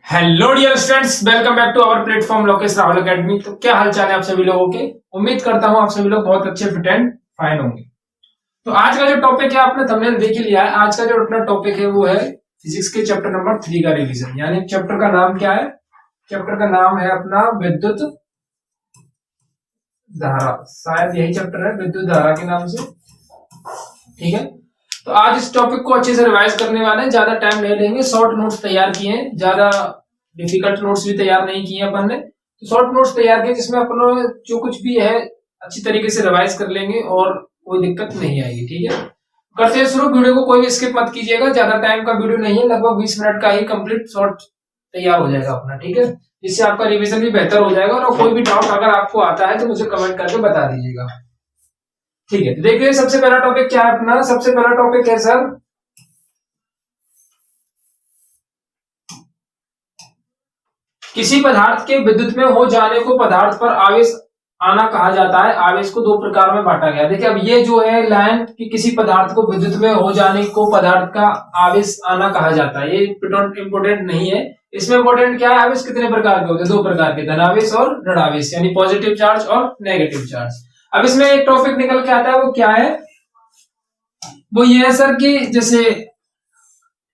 Hello dear students, welcome back to our platform Lokesh Rahul academy. तो क्या हाल चाल है आप सभी लोगों के। उम्मीद करता हूं आप सभी लोग बहुत अच्छे फिट एंड फाइन होंगे। तो आज का जो टॉपिक है आपने थंबनेल देख ही लिया है। आज का जो अपना टॉपिक है वो है फिजिक्स के चैप्टर नंबर 3 का रिवीजन। यानी चैप्टर का नाम क्या है? चैप्टर का नाम है अपना विद्युत धारा। शायद यही चैप्टर है, विद्युत धारा के नाम से। ठीक है, तो आज इस टॉपिक को अच्छे से रिवाइज करने वाले हैं। ज्यादा टाइम नहीं लेंगे, शॉर्ट नोट्स तैयार किए हैं, ज्यादा डिफिकल्ट नोट्स भी तैयार नहीं किए अपन ने। तो शॉर्ट नोट्स तैयार किए जिसमें अपन जो कुछ भी है अच्छी तरीके से रिवाइज कर लेंगे और कोई दिक्कत नहीं आएगी। ठीक है, करते हैं शुरू। वीडियो को कोई भी स्किप मत कीजिएगा, ज्यादा टाइम का वीडियो नहीं है, लगभग 20 मिनट का ही कंप्लीट शॉर्ट तैयार हो जाएगा अपना। ठीक है, इससे आपका रिविजन भी बेहतर हो जाएगा। और कोई भी डाउट अगर आपको आता है तो मुझे कमेंट करके बता दीजिएगा। ठीक है, देखिए सबसे पहला टॉपिक क्या है अपना। सबसे पहला टॉपिक है सर किसी पदार्थ के विद्युत में हो जाने को पदार्थ पर आवेश आना कहा जाता है। आवेश को दो प्रकार में बांटा गया। देखिए अब ये जो है लाइन कि किसी पदार्थ को विद्युत में हो जाने को पदार्थ का आवेश आना कहा जाता है, ये इंपोर्टेंट नहीं है। इसमें इंपोर्टेंट क्या है, आवेश कितने प्रकार के होते हैं? दो प्रकार के, धनावेश और ऋणावेश, यानी पॉजिटिव चार्ज और नेगेटिव चार्ज। अब इसमें एक टॉपिक निकल के आता है, वो क्या है? वो ये है सर कि जैसे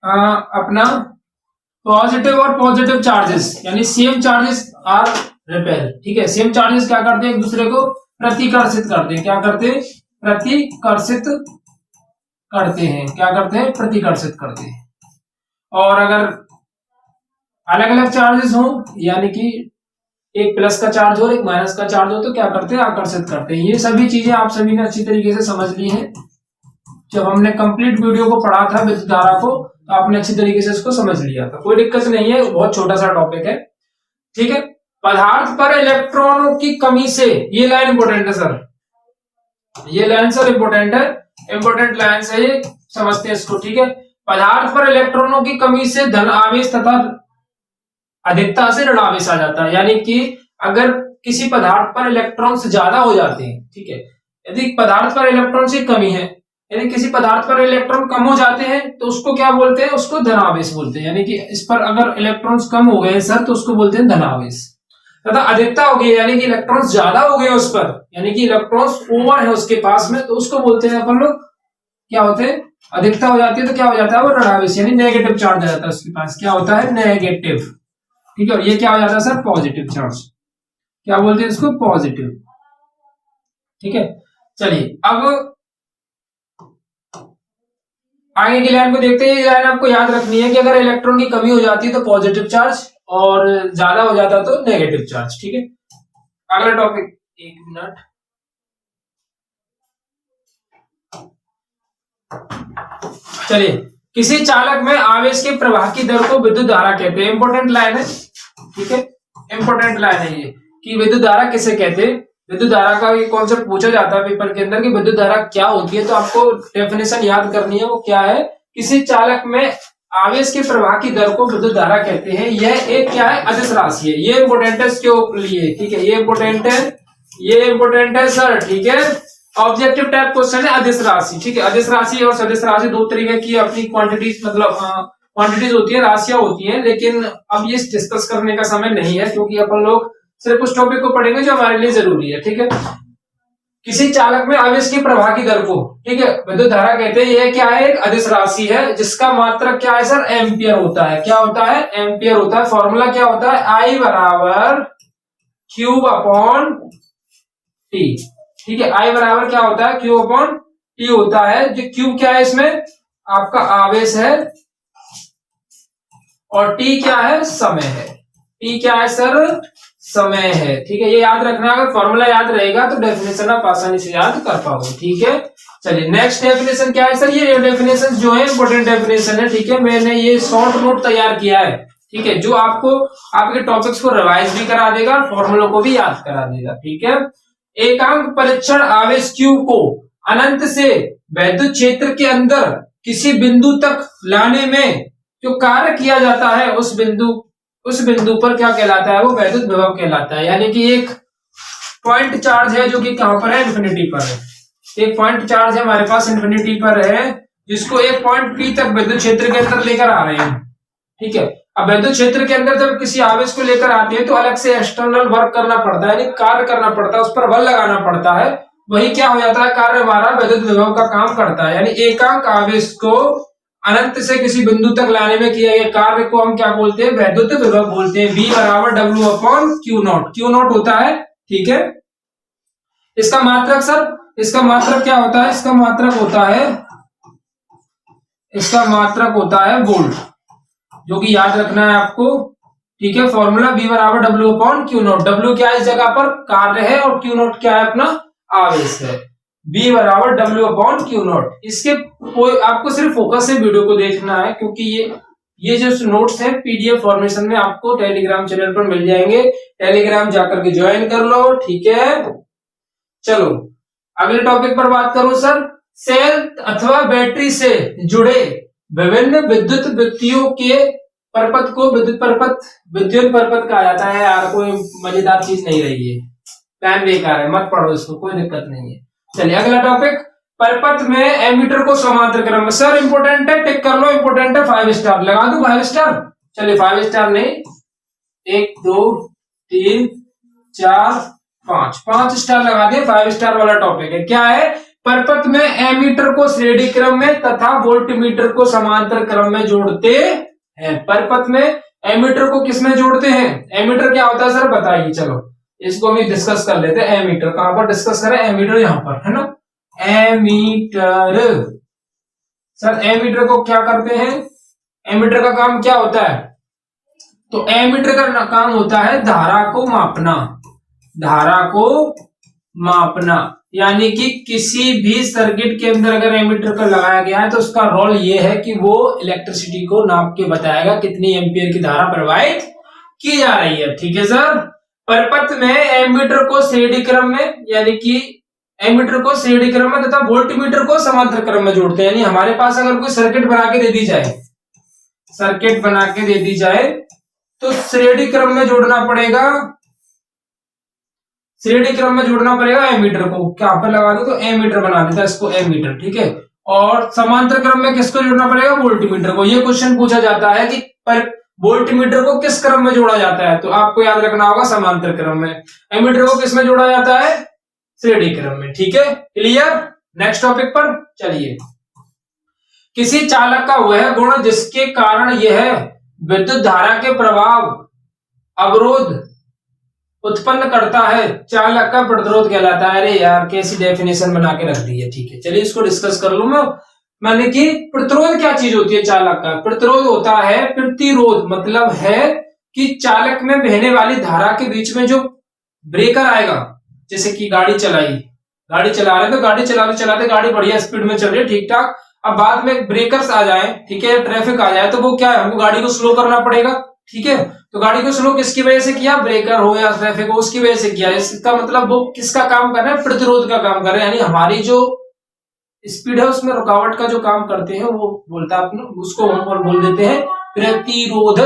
अपना पॉजिटिव और पॉजिटिव चार्जेस, यानी सेम चार्जेस आर रिपेल। ठीक है, सेम चार्जेस क्या करते हैं? एक दूसरे को प्रतिकर्षित करते हैं। क्या करते हैं? प्रतिकर्षित करते हैं। क्या करते हैं? प्रतिकर्षित करते हैं। और अगर अलग अलग चार्जेस हो, यानी कि एक प्लस का चार्ज हो, एक माइनस का चार्ज हो, तो क्या करते हैं? आकर्षित करते हैं। ये सभी चीजें आप सभी ने अच्छी तरीके से समझ ली हैं। जब हमने कंप्लीट वीडियो को पढ़ा था विद्युत धारा को, तो आपने अच्छी तरीके से इसको समझ लिया था। कोई दिक्कत नहीं है, बहुत छोटा सा टॉपिक है। ठीक है, पदार्थ पर इलेक्ट्रॉनों की कमी से, ये लाइन इंपोर्टेंट है सर, ये लाइन सर इंपोर्टेंट है, इंपोर्टेंट लाइन है ये, समझते हैं इसको। ठीक है, पदार्थ पर इलेक्ट्रॉनों की कमी से धन आवेश तथा अधिकता से ऋण आवेश आ जाता है। यानी कि अगर किसी पदार्थ पर इलेक्ट्रॉन ज्यादा हो जाते हैं, ठीक है, यदि पदार्थ पर इलेक्ट्रॉन की कमी है, यानी किसी पदार्थ पर इलेक्ट्रॉन कम हो जाते हैं, तो उसको क्या बोलते हैं? उसको धनावेश बोलते हैं। यानी कि इस पर अगर इलेक्ट्रॉन्स कम हो गए सर, तो उसको बोलते हैं धनावेश। तथा अधिकता हो गई, यानी कि इलेक्ट्रॉन्स ज्यादा हो गए उस पर, यानी कि इलेक्ट्रॉन्स ओवर है उसके पास में, तो उसको बोलते हैं अपन लोग, क्या होते हैं? अधिकता हो जाती है तो क्या हो जाता है? वो ऋणावेश, यानी नेगेटिव चार्ज आ जाता है उसके पास। क्या होता है? नेगेटिव। ठीक है, और ये क्या हो जाता है सर? Positive charge. क्या बोलते हैं इसको? पॉजिटिव। ठीक है, चलिए अब आगे की लाइन को देखते हैं। ये लाइन आपको याद रखनी है कि अगर इलेक्ट्रॉन की कमी हो जाती है तो पॉजिटिव चार्ज, और ज्यादा हो जाता है तो नेगेटिव चार्ज। ठीक है, अगला टॉपिक, एक मिनट, चलिए। किसी चालक में आवेश के प्रवाह की दर को विद्युत धारा कहते हैं। इंपोर्टेंट लाइन है, ठीक है, इंपोर्टेंट लाइन है ये कि विद्युत धारा किसे कहते हैं। विद्युत धारा का ये कॉन्सेप्ट पूछा जाता है पेपर के अंदर कि विद्युत धारा क्या होती है, तो आपको डेफिनेशन याद करनी है। वो क्या है? किसी चालक में आवेश के प्रवाह की दर को विद्युत धारा कहते हैं। यह एक क्या है? अदिश राशि है। ये इंपोर्टेंट है इसके लिए। ठीक है, ये इंपोर्टेंट है, ये इंपोर्टेंट है सर। ठीक है, ऑब्जेक्टिव टाइप क्वेश्चन है, अदिश राशि। ठीक है, अदिश राशि और सदिश राशि दो तरीके की अपनी क्वांटिटीज, मतलब क्वांटिटीज होती है, राशियां होती हैं। लेकिन अब ये डिस्कस करने का समय नहीं है, क्योंकि अपन लोग सिर्फ उस टॉपिक को पढ़ेंगे जो हमारे लिए जरूरी है। ठीक है, किसी चालक में आवेश की प्रवाह की दर को, ठीक है, विद्युत धारा कहते हैं। यह क्या है? एक अदिश राशि है जिसका मात्रक क्या है सर? एम्पियर होता है। क्या होता है? एम्पियर होता है। फॉर्मूला क्या होता है? आई बराबर क्यूब अपॉन टी। ठीक है, आई बराबर क्या होता है? क्यू अपॉन टी होता है। जो क्यूब क्या है इसमें? आपका आवेश है, और टी क्या है? समय है। टी क्या है सर? समय है। ठीक है, ये याद रखना। अगर फॉर्मूला याद रहेगा तो डेफिनेशन आप आसानी से याद कर पाओगे। ठीक है, चलिए नेक्स्ट डेफिनेशन क्या है सर? ये डेफिनेशन जो है इंपोर्टेंट डेफिनेशन है। ठीक है, मैंने ये शॉर्ट नोट तैयार किया है। ठीक है, जो आपको आपके टॉपिक्स को रिवाइज भी करा देगा और फॉर्मूलों को भी याद करा देगा। ठीक है, एकांक परीक्षण आवेश Q को अनंत से वैद्युत क्षेत्र के अंदर किसी बिंदु तक लाने में जो कार्य किया जाता है, उस बिंदु पर क्या कहलाता है? वो वैद्युत विभव कहलाता है। यानी कि एक पॉइंट चार्ज है जो कि कहां पर है? इन्फिनिटी पर है। एक पॉइंट चार्ज है हमारे पास, इन्फिनिटी पर है, जिसको एक पॉइंट P तक विद्युत क्षेत्र के अंदर लेकर आ रहे हैं। ठीक है, अब विद्युत क्षेत्र के अंदर जब किसी आवेश को लेकर आते हैं तो अलग से एक्सटर्नल वर्क करना पड़ता है, यानी कार्य करना पड़ता है, उस पर बल लगाना पड़ता है, वही क्या हो जाता है, कार्य हमारा विद्युत विभव का काम करता है। यानी एकांक आवेश को अनंत से किसी बिंदु तक लाने में किया गया कार्य को हम क्या बोलते हैं, वैद्युत विभव बोलते हैं। V बराबर W upon Q not, Q not होता है, ठीक है। इसका मात्रक सर, इसका मात्रक क्या होता है, इसका मात्रक होता है, इसका मात्रक होता है वोल्ट, जो कि याद रखना है आपको, ठीक है। फॉर्मूला V बराबर W upon Q not, W क्या इस जगह पर कार्य है और क्यू नॉट क्या है, अपना आवेश है। V बराबर डब्ल्यू अपॉन क्यू नॉट। इसके कोई आपको सिर्फ फोकस से वीडियो को देखना है, क्योंकि ये जो नोट्स हैं पीडीएफ फॉर्मेशन में आपको टेलीग्राम चैनल पर मिल जाएंगे, टेलीग्राम जाकर के ज्वाइन कर लो, ठीक है। चलो अगले टॉपिक पर बात करूं सर, सेल अथवा बैटरी से जुड़े विभिन्न विद्युत वृत्तियों के परपथ को विद्युत परपथ कहा जाता है। यार कोई मजेदार चीज नहीं रही है, टाइम बेकार है, मत पढ़ो इसको, कोई दिक्कत नहीं है। चलिए अगला टॉपिक, परपथ में एमीटर को समांतर क्रम में। सर इंपोर्टेंट है, टिक कर लो, इंपोर्टेंट है, 5 स्टार लगा दूं, 5 स्टार। चलिए 5 स्टार नहीं, 1 2 3 4 5 स्टार लगा दिए, 5 स्टार वाला टॉपिक है। क्या है, परपथ में एमीटर को श्रेणी क्रम में तथा वोल्टमीटर को समांतर क्रम में जोड़ते हैं। परपथ में एमीटर को किसमें जोड़ते हैं, एमीटर क्या होता है सर बताइए, चलो इसको हम डिस्कस कर लेते हैं। एमीटर कहां पर डिस्कस करें, एमीटर यहां पर है ना, एमीटर। सर एमीटर को क्या करते हैं, एमीटर का काम क्या होता है, तो एमीटर का काम होता है धारा को मापना, धारा को मापना। यानी कि किसी भी सर्किट के अंदर अगर एमीटर का लगाया गया है तो उसका रोल ये है कि वो इलेक्ट्रिसिटी को नाप के बताएगा कितनी एम्पियर की धारा प्रवाहित की जा रही है, ठीक है सर। परपथ में एमीटर को श्रेणी क्रम में, यानी कि एमीटर को श्रेणी क्रम में तथा वोल्टमीटर को समांतर क्रम में जोड़ते हैं। यानी हमारे पास अगर कोई सर्किट बना के दे दी जाए, सर्किट बना के दे दी जाए तो श्रेणी क्रम में जोड़ना पड़ेगा, श्रेणी क्रम में जोड़ना पड़ेगा एमीटर को। क्या पर लगा दो तो एमीटर बना देता है इसको, एमीटर, ठीक है। और समांतर क्रम में किसको जोड़ना पड़ेगा, वोल्टमीटर को। ये क्वेश्चन पूछा जाता है कि पर वोल्टमीटर को किस क्रम में जोड़ा जाता है, तो आपको याद रखना होगा समांतर क्रम में। एमीटर को किस में जोड़ा जाता है, श्रेणी क्रम में, ठीक है, क्लियर। नेक्स्ट टॉपिक पर चलिए, किसी चालक का वह गुण जिसके कारण यह विद्युत धारा के प्रभाव अवरोध उत्पन्न करता है, चालक का प्रतिरोध कहलाता है। अरे यार कैसी डेफिनेशन बना के रख दी है, ठीक है। चलिए इसको डिस्कस कर लूं मैं। मैंने कि प्रतिरोध क्या चीज होती है, चालक का प्रतिरोध होता है प्रतिरोध, मतलब है कि चालक में बहने वाली धारा के बीच में जो ब्रेकर आएगा, जैसे कि गाड़ी चलाई, गाड़ी चला रहे तो गाड़ी चलाते चलाते गाड़ी बढ़िया स्पीड में चल रही है ठीक ठाक, अब बाद में ब्रेकर्स आ जाए, ठीक है, ट्रैफिक आ जाए, तो वो क्या है, हमको गाड़ी को स्लो करना पड़ेगा, ठीक है। तो गाड़ी को स्लो किसकी वजह से किया, ब्रेकर हो या ट्रैफिक हो उसकी वजह से किया। इसका मतलब वो किसका काम कर रहे हैं, प्रतिरोध का काम कर रहे हैं। यानी हमारी जो स्पीड है उसमें रुकावट का जो काम करते हैं वो बोलता है अपने, उसको हम बोल देते हैं प्रतिरोध,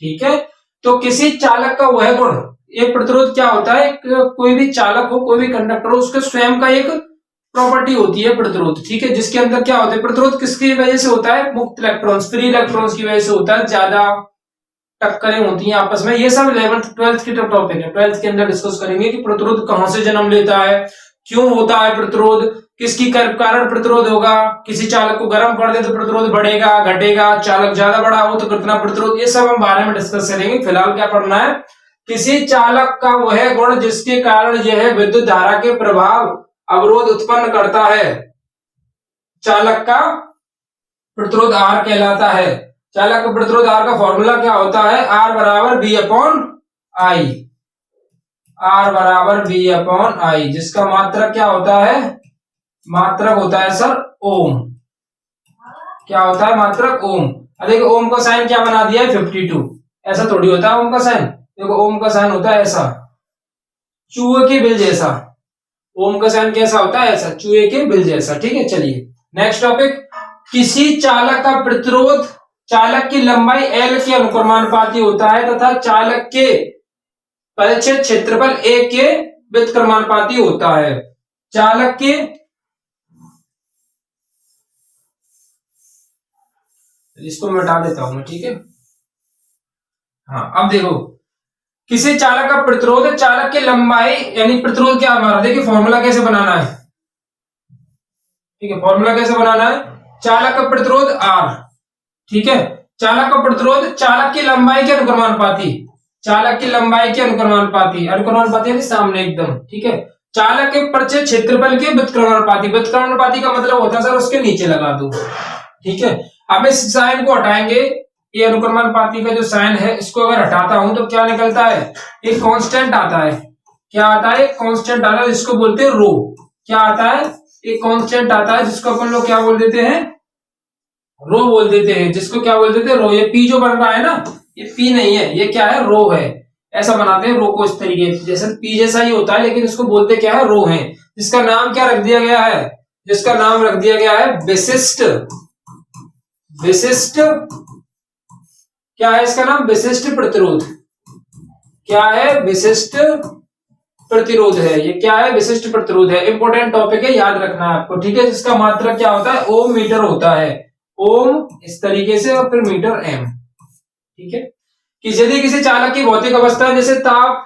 ठीक है। तो किसी चालक का वह गुण, एक प्रतिरोध क्या होता है, कोई भी चालक हो, कोई भी कंडक्टर हो, उसके स्वयं का एक प्रॉपर्टी होती है प्रतिरोध, ठीक है, जिसके अंदर क्या होता है, प्रतिरोध किसकी वजह से होता है, मुक्त इलेक्ट्रॉन्स, फ्री इलेक्ट्रॉन्स की वजह से होता है, ज्यादा टक्करें होती हैं आपस में। ये सब 11th 12th की टॉपिक है, 12th के अंदर डिस्कस करेंगे कि प्रतिरोध कहां से जन्म लेता है, क्यों होता है प्रतिरोध, किसकी कारण प्रतिरोध होगा, किसी चालक को गर्म कर दे तो प्रतिरोध बढ़ेगा घटेगा, चालक ज्यादा बड़ा हो तो कितना प्रतिरोध, ये सब हम बारे में डिस्कस करेंगे। फिलहाल क्या पढ़ना है, किसी चालक का वह गुण जिसके कारण यह विद्युत धारा के प्रभाव अवरोध उत्पन्न करता है, चालक का प्रतिरोध R कहलाता है। चालक का प्रतिरोध R का फॉर्मूला क्या होता है, R बराबर V अपॉन I, R बराबर V अपॉन I, जिसका मात्रक क्या होता है, मात्रक होता है सर ओम। क्या होता है, मात्रक ओम। देखो ओम का साइन क्या बना दिया है 52, ऐसा थोड़ी होता है ओम का साइन, देखो ओम का साइन होता है ऐसा, चूहे के बिल जैसा, ओम का साइन कैसा होता है, ऐसा चूहे के बिल जैसा, ठीक है। चलिए नेक्स्ट टॉपिक, किसी चालक का प्रतिरोध चालक की लंबाई L के अनुक्रमानुपाती होता है तथा चालक के परिच्छेद क्षेत्रफल A के व्युत्क्रमानुपाती होता है। चालक के, इसको मिटा देता हूं मैं, ठीक है, हाँ, अब देखो किसी चालक का प्रतिरोध, चालक की लंबाई यानी प्रतिरोध क्या हमारा, देखिए फॉर्मूला कैसे बनाना है, ठीक है, फॉर्मूला कैसे बनाना है, चालक का प्रतिरोध R, ठीक है, चालक का प्रतिरोध चालक की लंबाई के अनुक्रमानुपाती, चालक की लंबाई के अनुक्रमानुपाती, अनुक्रमानुपाती यानी सामने एकदम, ठीक है, चालक के परिचय क्षेत्रफल के व्युत्क्रमानुपाती, व्युत्क्रमानुपाती का मतलब होता है सर उसके नीचे लगा दो, ठीक है। अब इस साइन को हटाएंगे, ये अनुक्रमानुपाती का जो साइन है इसको अगर हटाता हूं तो क्या निकलता है, एक कांस्टेंट आता है, क्या आता है, एक कांस्टेंट आता है जिसको बोलते हैं रो, क्या आता है, एक कांस्टेंट आता है जिसको अपन लोग क्या बोल देते हैं, रो बोल देते हैं, जिसको क्या बोल देते हैं, रो। ये पी जो बन रहा है ना, ये पी नहीं है, ये क्या है, रो है, ऐसा बनाते हैं रो को इस तरीके, जैसे पी जैसा ही होता है लेकिन इसको बोलते क्या है, रो है, जिसका नाम क्या रख दिया गया है, जिसका नाम रख दिया गया है विशिष्ट, विशिष्ट क्या है इसका नाम, विशिष्ट प्रतिरोध, क्या है, विशिष्ट प्रतिरोध है, ये क्या है, विशिष्ट प्रतिरोध है। इंपॉर्टेंट टॉपिक है, याद रखना है आपको, ठीक है। जिसका मात्रक क्या होता है, ओम मीटर होता है, ओम इस तरीके से और फिर मीटर एम, ठीक है। कि यदि किसी चालक की भौतिक अवस्था जैसे ताप,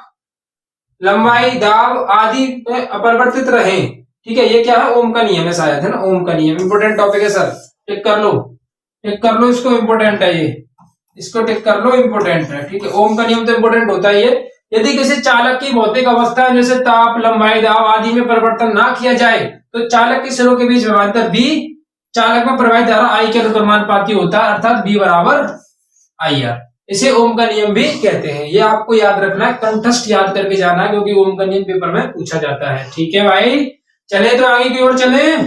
लंबाई, दाब आदि में अपरिवर्तित रहे, ठीक है, ये क्या है, ओम का नियम है, शायद है ना, ओम का नियम, इंपॉर्टेंट टॉपिक है सर, टिक कर लो, टिक कर लो इसको, इंपॉर्टेंट है ये, इसको टिक कर लो, इंपॉर्टेंट है, ठीक है। ओम का नियम तो इंपॉर्टेंट होता है ये। यदि किसी चालक की भौतिक अवस्था जैसे ताप, लंबाई, दाब आदि में परिवर्तन ना किया जाए तो चालक के सिरों के बीच विभवांतर बी चालक में प्रवाहित धारा आई के अनुक्रमानुपाती होता है, अर्थात बी बराबर आई आर। इसे ओम का नियम भी कहते हैं, ये आपको याद रखना है, कंठस्थ याद करके जाना है क्योंकि ओम का नियम पेपर में पूछा जाता है, ठीक है भाई। चले तो आगे की ओर चले,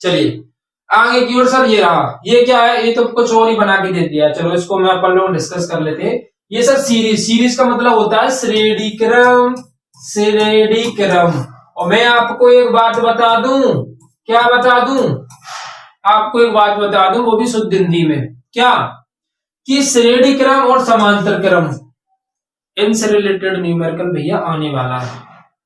चलिए आगे की ओर। सर ये रहा, ये क्या है, ये तो कुछ और ही बना के दे दिया, चलो इसको मैं अपन लोग डिस्कस कर लेते हैं। ये सर सीरीज, सीरीज का मतलब होता है श्रेणी क्रम, श्रेणी क्रम। और मैं आपको एक बात बता दूं, क्या बता दूं, आपको एक बात बता दूं, वो भी शुद्ध हिंदी में, क्या, कि श्रेणी क्रम और समांतर क्रम इनसे रिलेटेड न्यूमेरिकल भैया आने वाला है,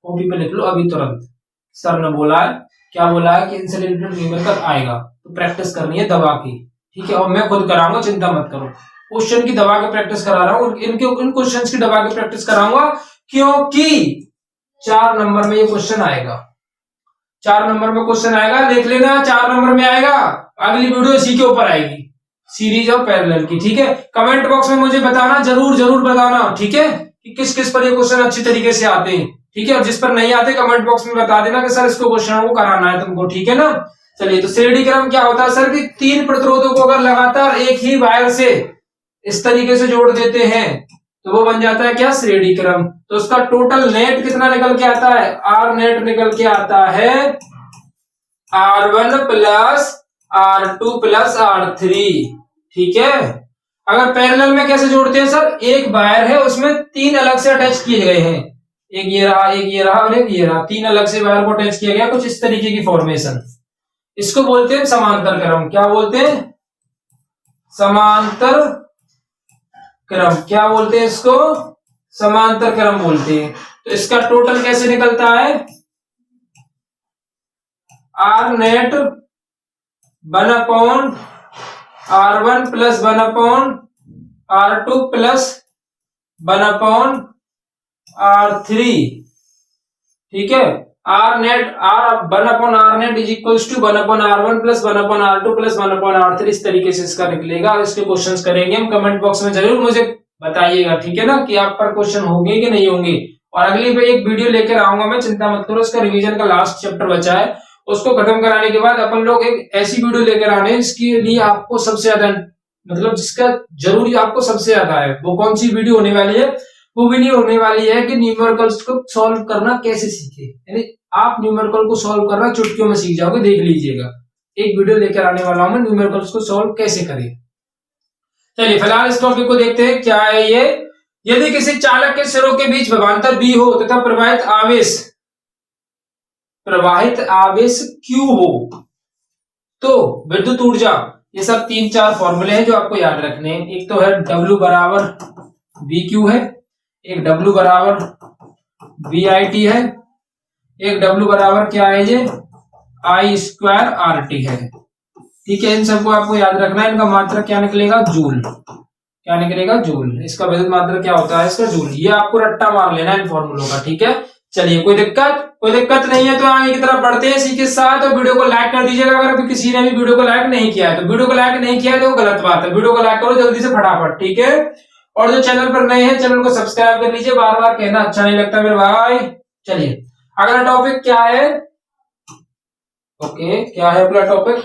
कॉपी पे लिख लो अभी तुरंत। सर ने बोला है, क्या बोला है, कि इनसे रिलेटेड न्यूमेरिकल आएगा, तो प्रैक्टिस करनी है दबा की, ठीक है। और मैं खुद कराऊंगा, चिंता मत करो, क्वेश्चन की दबा के प्रैक्टिस करा रहा हूँ, इनके इन क्वेश्चंस की दबा के प्रैक्टिस कराऊंगा, क्योंकि 4 नंबर में ये क्वेश्चन आएगा, 4 नंबर में क्वेश्चन आएगा, देख लेना 4 नंबर में आएगा। अगली वीडियो इसी के ऊपर आएगी, सीरीज और पैरेलल की, ठीक है। कमेंट बॉक्स में मुझे बताना, जरूर जरूर बताना, ठीक है, कि किस किस पर ये क्वेश्चन अच्छी तरीके से आते हैं, ठीक है। और जिस पर नहीं आते कमेंट बॉक्स में बता देना कि सर इसको क्वेश्चन को कराना है तुमको, ठीक है ना। चलिए, तो श्रेणी क्रम क्या होता है सर, कि 3 प्रतिरोधों को अगर लगातार एक ही वायर से इस तरीके से जोड़ देते हैं तो वो बन जाता है क्या, श्रेणी क्रम। तो उसका टोटल नेट कितना निकल के आता है, आर नेट निकल के आता है R1 plus R2 plus R3, ठीक है। अगर पैरेलल में कैसे जोड़ते हैं सर, एक वायर है उसमें 3 अलग से अटैच किए गए हैं, एक ये रहा, एक ये रहा और एक ये रहा, 3 अलग से वायर को अटैच किया गया, कुछ इस तरीके की फॉर्मेशन, इसको बोलते हैं समांतर क्रम। क्या बोलते हैं, समांतर क्रम, क्या बोलते हैं इसको, समांतर क्रम बोलते हैं। तो इसका टोटल कैसे निकलता है, R net 1/R1 plus 1/R2 plus 1/R3, ठीक है। R net, R 1/R net is equals to 1/R1 plus 1/R2 plus 1/R3, इस तरीके से इसका निकलेगा। इसके क्वेश्चंस करेंगे हम, कमेंट बॉक्स में जरूर मुझे बताइएगा, ठीक है ना, कि आप पर क्वेश्चन होंगे कि नहीं होंगे। और अगली पे एक वीडियो लेकर आऊंगा मैं, चिंता मत करो, इसका रिवीजन का लास्ट चैप्टर बचा है, उसको खत्म कराने के बाद अपन लोग एक ऐसी वीडियो लेकर आने हैं जिसके लिए आपको सबसे ज्यादा, मतलब जिसका जरूरी आपको सबसे ज्यादा है। वो कौन सी वीडियो होने वाली है, वो वीडियो होने वाली है कि न्यूमेरिकल्स को सॉल्व करना कैसे सीखे, यानी आप न्यूमेरिकल को सॉल्व करना चुटकियों में सीख जाओगे, देख लीजिएगा। एक वीडियो लेकर आने वाला हूं मैं, न्यूमेरिकल्स को सॉल्व कैसे करें। चलिए फिलहाल इस टॉपिक को देखते हैं, क्या है ये। यदि किसी चालक के सिरों के बीच विभवांतर बी हो तथा प्रवाहित आवेश Q हो तो विद्युत ऊर्जा, ये सब 3-4 फॉर्मूले हैं जो आपको याद रखने हैं। एक तो है W बराबर VQ है, एक W बराबर VIT है, एक W बराबर क्या है ये I²RT है, ठीक है। इन सबको आपको याद रखना है, इनका मात्रक क्या निकलेगा, जूल, क्या निकलेगा, जूल। इसका विद्युत मात्रा क्या होता है, इसका जूल। ये आपको रट्टा मार लेना इन फॉर्मूलों का, ठीक है। चलिए, कोई दिक्कत नहीं है तो आगे की तरफ बढ़ते हैं इसी के साथ। तो वीडियो को लाइक कर दीजिएगा अगर अभी किसी ने भी वीडियो को लाइक नहीं किया है तो। वीडियो को लाइक नहीं किया है तो गलत बात है, वीडियो को लाइक करो जल्दी से फटाफट, ठीक है। और जो चैनल पर नए हैं चैनल को सब्सक्राइब कर लीजिए, बार बार कहना अच्छा नहीं लगता मेरे भाई। चलिए, अगला टॉपिक क्या है, ओके, क्या है अगला टॉपिक,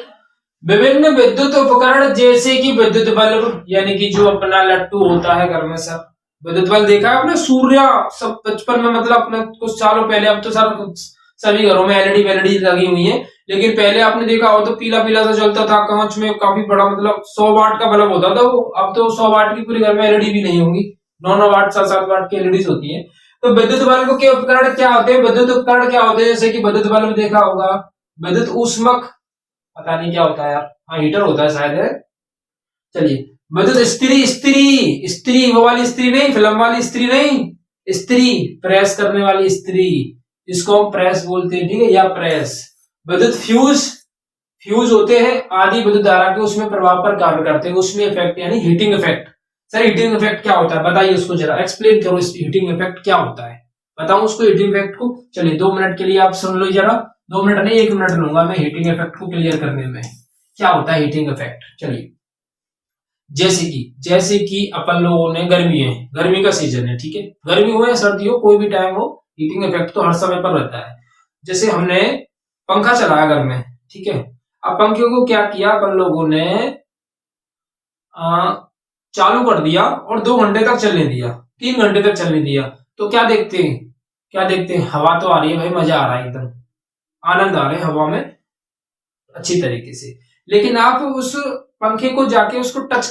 विभिन्न विद्युत उपकरण जैसे कि विद्युत बल्ब, यानी कि जो अपना लट्टू होता है घर में सब। विद्युत बल्ब देखा है आपने, सूर्य सब बचपन में, मतलब अपने कुछ सालों पहले, अब तो सभी घरों में एलईडी वेलईडी लगी हुई है, लेकिन पहले आपने देखा हो तो पीला पीला सा जलता था, कांच में काफी बड़ा, मतलब 100 वाट का बल्ब होता था वो। अब तो 100 वाट की पूरे घर में एलईडी भी नहीं होंगी, 9 वाट 7 वाट की एलईडी होती है। तो विद्युत बल्ब के उपकरण क्या होते हैं, विद्युत उपकरण क्या होते हैं, जैसे कि विद्युत बल्ब देखा होगा, विद्युत ऊष्मक, पता नहीं क्या होता है यार, हाँ हीटर होता है शायद है। चलिए, विद्युत स्त्री, स्त्री वो वाली स्त्री नहीं, फिल्म वाली स्त्री नहीं, स्त्री प्रेस करने वाली स्त्री, इसको हम प्रेस बोलते हैं, ठीक है, या प्रेस। विद्युत फ्यूज होते हैं आदि विद्युत धारा के उसमें प्रभाव पर कार्य करते हैं, उसमें इफेक्ट यानी heating effect. Sir heating effect क्या होता है बताइए, उसको जरा एक्सप्लेन करो, इस हीटिंग इफेक्ट क्या होता है, बताऊं उसको हीटिंग इफेक्ट को। चलिए 2 मिनट के लिए आप सुन लो जरा, 2 मिनट नहीं 1 मिनट लूंगा मैं हीटिंग इफेक्ट को क्लियर करने में। क्या होता है हीटिंग इफेक्ट, चलिए, जैसे कि अपन लोगों ने, गर्मी का सीजन है, ठीक है, गर्मी हो या सर्दी हो कोई भी टाइम हो, हीटिंग इफेक्ट तो हर समय पर रहता है। जैसे हमने पंखा चलाया घर में, ठीक है, अब पंखे को क्या किया अपन लोगों ने, चालू कर दिया और 2 घंटे तक चलने दिया, 3 घंटे तक चलने दिया, तो क्या देखते हैं, हवा तो आ रही है भाई, मजा आ रहा है, एकदम आनंद आ रहा है हवा में अच्छी तरीके से। लेकिन आप उस पंखे को जाके उसको टच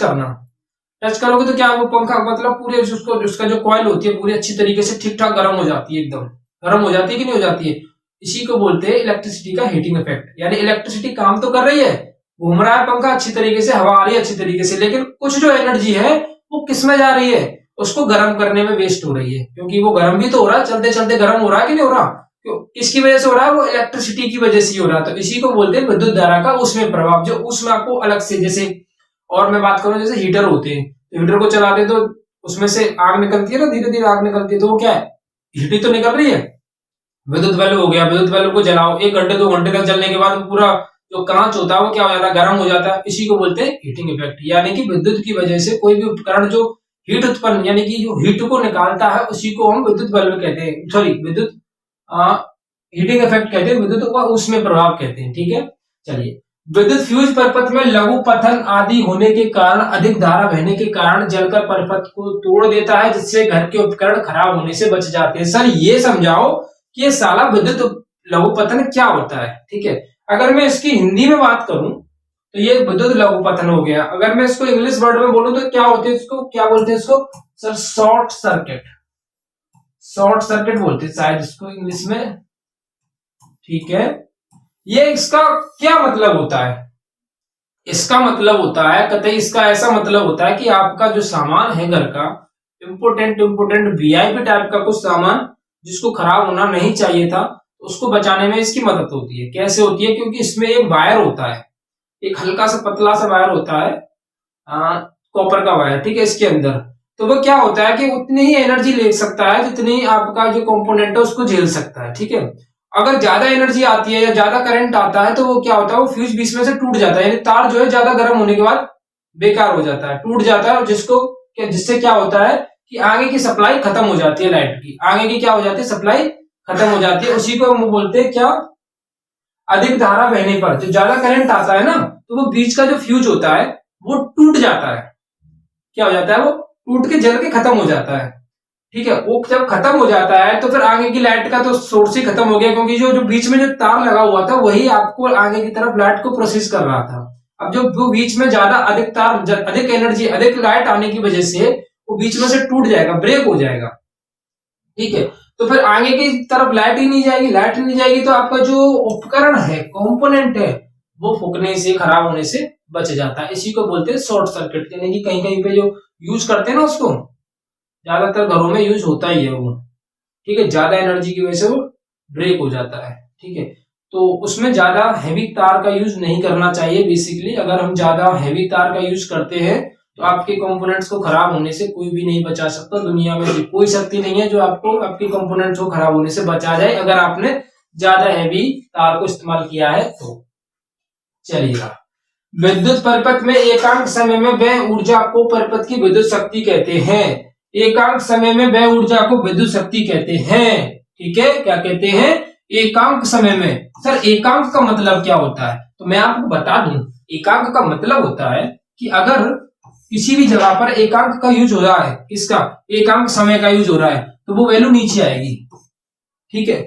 करोगे तो क्या वो पंखा, मतलब पूरे उसका जो कॉइल होती है पूरी अच्छी तरीके से ठीक ठाक गर्म हो जाती है, एकदम गर्म हो जाती है कि नहीं हो जाती है। इसी को बोलते हैं इलेक्ट्रिसिटी का हीटिंग इफेक्ट, यानी इलेक्ट्रिसिटी काम तो कर रही है, घूम रहा है पंखा अच्छी तरीके से, हवा आ रही है अच्छी तरीके से, लेकिन कुछ जो एनर्जी है वो किस में जा रही है, उसको गर्म करने में वेस्ट हो रही है, क्योंकि वो गर्म भी तो हो रहा है, चलते चलते गर्म हो रहा है कि नहीं हो रहा, किसकी वजह से हो रहा है, वो इलेक्ट्रिसिटी की वजह से हो रहा है। तो इसी को बोलते हैं विद्युत धारा का उसमें प्रभाव, जो उसमें आपको अलग से, जैसे और मैं बात करूं जैसे हीटर होते हैं, तो हीटर को चलाते तो उसमें से आग निकलती है ना, धीरे धीरे आग निकलती है, तो वो क्या है, हीट तो निकल रही है। विद्युत बल्ब हो गया, विद्युत बल्ब को जलाओ 1 घंटे 2 घंटे तक जलने के बाद पूरा जो कांच होता है वो क्या हो जाता है, गर्म हो जाता है, इसी को बोलते हैं हीटिंग इफेक्ट। यानी कि विद्युत की वजह से कोई भी उपकरण जो हीट उत्पन्न, यानी कि जो हीट को निकालता है उसी को हम विद्युत बल्ब कहते हैं, सॉरी विद्युत हीटिंग इफेक्ट कहते हैं, विद्युत का उसमें प्रभाव कहते हैं, ठीक है। चलिए, विद्युत फ्यूज परिपथ में लघु पतन आदि होने के कारण, अधिक धारा बहने के कारण जलकर परिपथ को तोड़ देता है, जिससे घर के उपकरण खराब होने से बच जाते हैं। सर ये समझाओ कि ये साला विद्युत लघु पतन क्या होता है, ठीक है। अगर मैं इसकी हिंदी में बात करूं तो ये विद्युत लघु पतन हो गया। अगर मैं इसको इंग्लिश वर्ड में बोलूं तो क्या होते हैं इसको, क्या बोलते हैं इसको, सर शॉर्ट सर्किट बोलते हैं शायद इसको इंग्लिश में, ठीक है। ये इसका क्या मतलब होता है, इसका मतलब होता है, कतई इसका ऐसा मतलब होता है कि आपका जो सामान है घर का, इंपोर्टेंट वीआईपी टाइप का कुछ सामान जिसको खराब होना नहीं चाहिए था, उसको बचाने में इसकी मदद होती है। कैसे होती है, क्योंकि इसमें एक वायर होता है, एक हल्का सा पतला सा वायर होता है, कॉपर का वायर, ठीक है, इसके अंदर। तो वो क्या होता है कि उतनी ही एनर्जी ले सकता है जितनी आपका जो कंपोनेंट है उसको झेल सकता है, ठीक है। अगर ज्यादा एनर्जी आती है या ज्यादा करंट आता है तो वो क्या होता है, वो फ्यूज बीच में से टूट जाता है, यानी तार जो है ज्यादा गर्म होने के बाद बेकार हो जाता है, टूट जाता है, जिससे क्या होता है कि आगे की सप्लाई खत्म हो जाती है, लाइट की आगे की क्या हो जाती है, सप्लाई खत्म हो जाती है। उसी को हम बोलते हैं क्या, अधिक धारा बहने पर, जो ज्यादा करंट आता है ना तो वो बीच का जो फ्यूज होता है वो टूट जाता है, क्या हो जाता है, वो टूट के जल के खत्म हो जाता है, ठीक है। वो जब खत्म हो जाता है तो फिर आगे की लाइट का तो सोर्स ही खत्म हो गया, क्योंकि जो बीच में जो तार लगा हुआ था वही आपको आगे की तरफ लाइट को प्रोसेस कर रहा था। अब जो बीच में ज्यादा अधिक तार, अधिक एनर्जी, अधिक लाइट आने की वजह से वो बीच में से टूट जाएगा, ब्रेक हो जाएगा, ठीक है। तो फिर आगे की तरफ लाइट ही नहीं जाएगी, तो आपका जो उपकरण है, कंपोनेंट है, वो फूकने से, खराब होने से बच जाता है। इसी को बोलते हैं शॉर्ट सर्किट, यानी कि कहीं कहीं पे जो यूज करते हैं ना उसको, ज्यादातर घरों में यूज होता ही है वो, ठीक है, ज्यादा एनर्जी की वजह से वो ब्रेक हो जाता है, ठीक है। तो उसमें ज्यादा हैवी तार का यूज नहीं करना चाहिए बेसिकली। अगर हम ज्यादा हैवी तार का यूज करते हैं तो आपके कंपोनेंट्स को खराब होने से कोई भी नहीं बचा सकता। दुनिया में ऐसी कोई शक्ति नहीं है जो आपको आपके कंपोनेंट्स को खराब होने से बचा जाए, अगर आपने ज्यादा हैवी तार को इस्तेमाल किया है तो। चलिएगा, विद्युत परिपथ में एकांक समय में व्यय ऊर्जा को परिपथ की विद्युत शक्ति कहते हैं। एकांक समय में व्यय ऊर्जा को विद्युत शक्ति कहते हैं। ठीक है, क्या कहते हैं? एकांक समय में। सर एकांक का मतलब क्या होता है? तो मैं आपको बता दूं, एकांक का मतलब होता है कि अगर किसी भी जगह पर एकांक का यूज हो रहा है, किसका? एकांक समय का यूज हो रहा है, तो वो वैल्यू नीचे आएगी। ठीक है,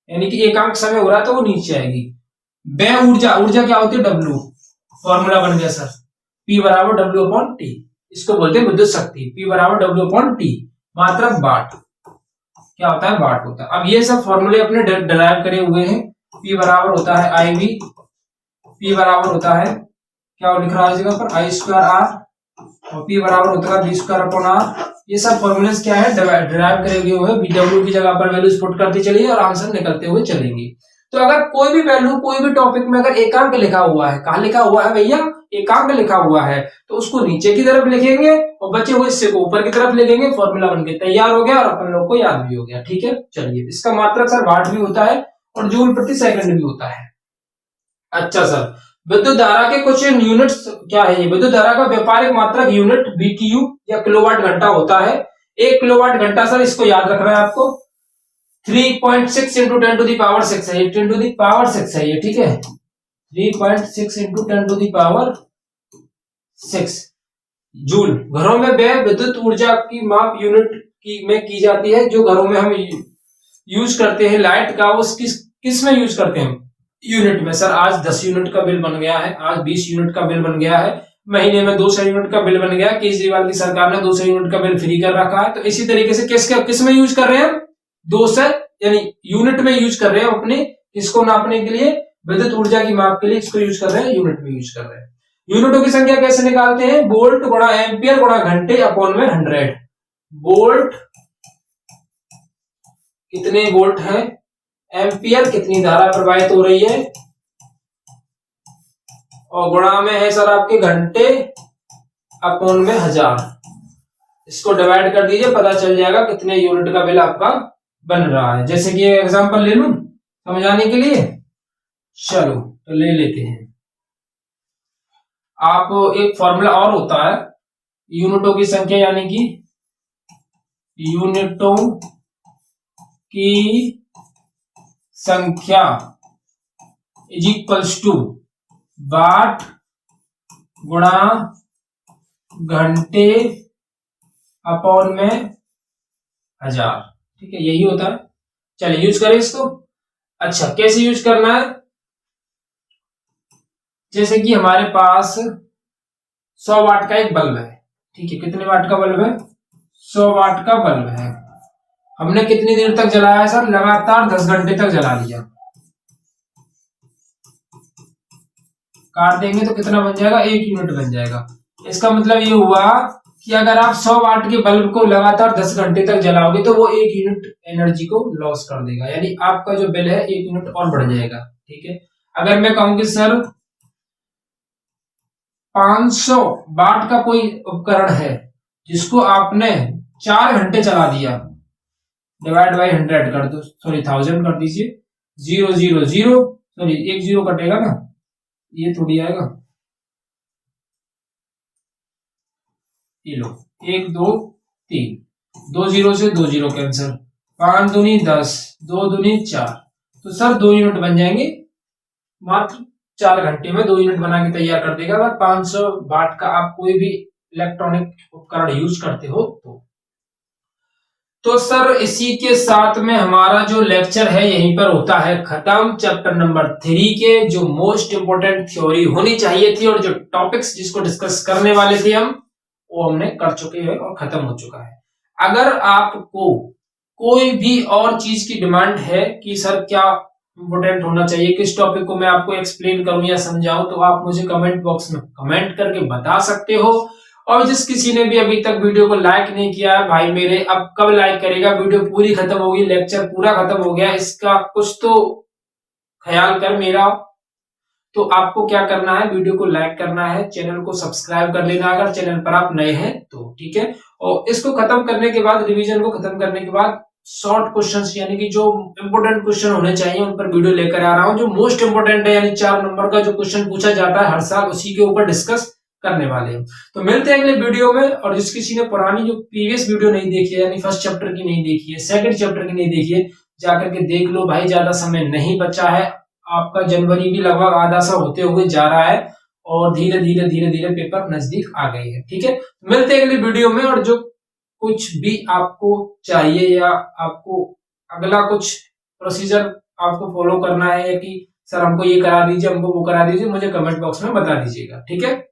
यानी कि एकांक समय हो रहा है तो वो नीचे आएगी। व्यय ऊर्जा, ऊर्जा क्या होती है? डब्ल्यू, फॉर्मूला बन गया सर, P बराबर डब्ल्यू अपॉन टी, इसको बोलते हैं विद्युत शक्ति। P बराबर डब्ल्यू अपॉन टी, मात्रक वाट, क्या होता है? वाट होता है। अब ये सब फॉर्मूले अपने डिराइव करे हुए हैं। P बराबर होता है आई वी, P बराबर होता है, क्या लिख रहा है जगह पर? आई स्क्वायर आर, और P बराबर होता है बी स्क्वायर अपॉन आर। ये सब फॉर्मूलेस क्या है? डिराइव करे हुए हैं। डब्ल्यू की जगह पर वैल्यूज पुट करते चलिए और आंसर निकलते हुए चलेंगे। तो अगर कोई भी वैल्यू कोई भी टॉपिक में अगर एकांक लिखा हुआ है, कहाँ लिखा हुआ है भैया? एकांक लिखा हुआ है, तो उसको नीचे की तरफ लिखेंगे और बचे हुए हिस्से को ऊपर की तरफ लिखेंगे। फॉर्मूला बनके तैयार हो गया और अपन लोग को याद भी हो गया। ठीक है, चलिए, इसका मात्रक सर वाट भी होता है और जूल प्रति सेकंड भी होता है। अच्छा सर, विद्युत धारा के कुछ यूनिट्स क्या है? ये विद्युत धारा का व्यापारिक मात्रक यूनिट बीटीयू या किलोवाट घंटा होता है। 1 किलोवाट घंटा सर, इसको याद रखना है आपको, 3.6 इंटू 10 टू दी पावर 6 है, 10 टू दी पावर 6 है ये। ठीक है, 3.6 into 10 to the power 6 joule. घरों में व्यय विद्युत ऊर्जा की माप यूनिट में की जाती है। जो घरों में हम यूज करते हैं लाइट का, वो किस में यूज करते हैं? यूनिट में। सर आज 10 यूनिट का बिल बन गया है, आज 20 यूनिट का बिल बन गया है, महीने में 200 यूनिट का बिल बन गया। केजरीवाल की सरकार ने 200 यूनिट का बिल फ्री कर रखा है। तो इसी तरीके से किस में यूज कर रहे हैं? 200 यानी यूनिट में यूज कर रहे हैं अपने, इसको नापने के लिए, विद्युत ऊर्जा की माप के लिए इसको यूज कर रहे हैं, यूनिट में यूज कर रहे हैं। यूनिटों की संख्या कैसे निकालते हैं? वोल्ट गुणा एम्पियर गुणा घंटे अपॉन में 100। वोल्ट कितने वोल्ट है, एम्पियर कितनी धारा प्रवाहित हो रही है, और गुणा में है सर आपके घंटे अपॉन में 1000। इसको डिवाइड कर दीजिए, पता चल जाएगा कितने यूनिट का बिल आपका बन रहा है। जैसे कि एग्जांपल ले लूं समझाने के लिए, चलो तो ले लेते हैं। आप एक फॉर्मूला और होता है यूनिटों की संख्या, यानी कि यूनिटों की संख्या इज इक्वल्स टू वाट गुणा घंटे अपॉन में 1000। ठीक है, यही होता है। चलिए यूज करें इसको। अच्छा, कैसे यूज करना है? जैसे कि हमारे पास 100 वाट का एक बल्ब है। ठीक है, कितने वाट का बल्ब है? 100 वाट का बल्ब है। हमने कितनी देर तक जलाया है सर? लगातार 10 घंटे तक जला लिया। काट देंगे तो कितना बन जाएगा? 1 यूनिट बन जाएगा। इसका मतलब ये हुआ कि अगर आप 100 वाट के बल्ब को लगातार 10 घंटे तक जलाओगे तो वो 1 यूनिट एनर्जी को लॉस कर देगा, यानी आपका जो बिल है 1 यूनिट और बढ़ जाएगा। ठीक है, अगर मैं कहूं कि सर 500 वाट का कोई उपकरण है जिसको आपने 4 घंटे चला दिया, डिवाइड बाई 100 कर दो, सॉरी 1000 कर दीजिए, 0 0 0, सॉरी 1 0 कटेगा ना, ये थोड़ी आएगा, ये लो 1 2 3, 2 0 से 2 0 कैंसिल, 5 दूनी 10, 2 दूनी 4, तो सर 2 यूनिट बन जाएंगे। मात्र 4 घंटे में 2 यूनिट बना के तैयार कर देगा। अगर 500 वाट का आप कोई भी इलेक्ट्रॉनिक उपकरण यूज करते हो तो सर इसी के साथ में हमारा जो लेक्चर है यहीं पर होता है खत्म। चैप्टर नंबर 3 के जो मोस्ट इंपोर्टेंट थ्योरी होनी चाहिए थी और जो टॉपिक्स जिसको डिस्कस करने वाले थे हम, वो हमने कर चुके हैं और खत्म हो चुका है। अगर आपको कोई भी और चीज की डिमांड है कि सर क्या इंपोर्टेंट होना चाहिए, किस टॉपिक को मैं आपको एक्सप्लेन करूं या समझाऊं, तो आप मुझे कमेंट बॉक्स में कमेंट करके बता सकते हो। और जिस किसी ने भी अभी तक वीडियो को लाइक नहीं किया है भाई मेरे, अब कब लाइक करेगा? वीडियो पूरी खत्म होगी, लेक्चर पूरा खत्म हो गया, इसका कुछ तो ख्याल कर मेरा। तो आपको क्या करना है, वीडियो को लाइक करना है, चैनल को सब्सक्राइब कर लेना अगर चैनल पर आप नए हैं तो, ठीक है। और इसको खत्म करने के बाद, रिवीजन को खत्म करने के बाद शॉर्ट क्वेश्चंस यानी कि जो इंपोर्टेंट क्वेश्चन होने चाहिए उन पर वीडियो लेकर आ रहा हूं। जो मोस्ट इंपोर्टेंट है यानी 4 नंबर का जो क्वेश्चन पूछा जाता है हर साल, उसी के ऊपर डिस्कस करने वाले हैं। तो मिलते हैं अगले वीडियो में। और जिस किसी ने पुरानी जो प्रीवियस वीडियो नहीं देखी है, यानी फर्स्ट चैप्टर की नहीं देखी है, सेकंड चैप्टर की नहीं देखी है, जाकर के देख लो भाई, ज्यादा समय नहीं बचा है। आपका जनवरी भी लगभग आधा सा होते हुए जा रहा है और धीरे धीरे पेपर नजदीक आ गई है, ठीक है। मिलते हैं अगले वीडियो में। और जो कुछ भी आपको चाहिए या आपको अगला कुछ प्रोसीजर आपको फॉलो करना है, या कि सर हमको ये करा दीजिए, हमको वो करा दीजिए, मुझे कमेंट बॉक्स में बता दीजिएगा, ठीक है।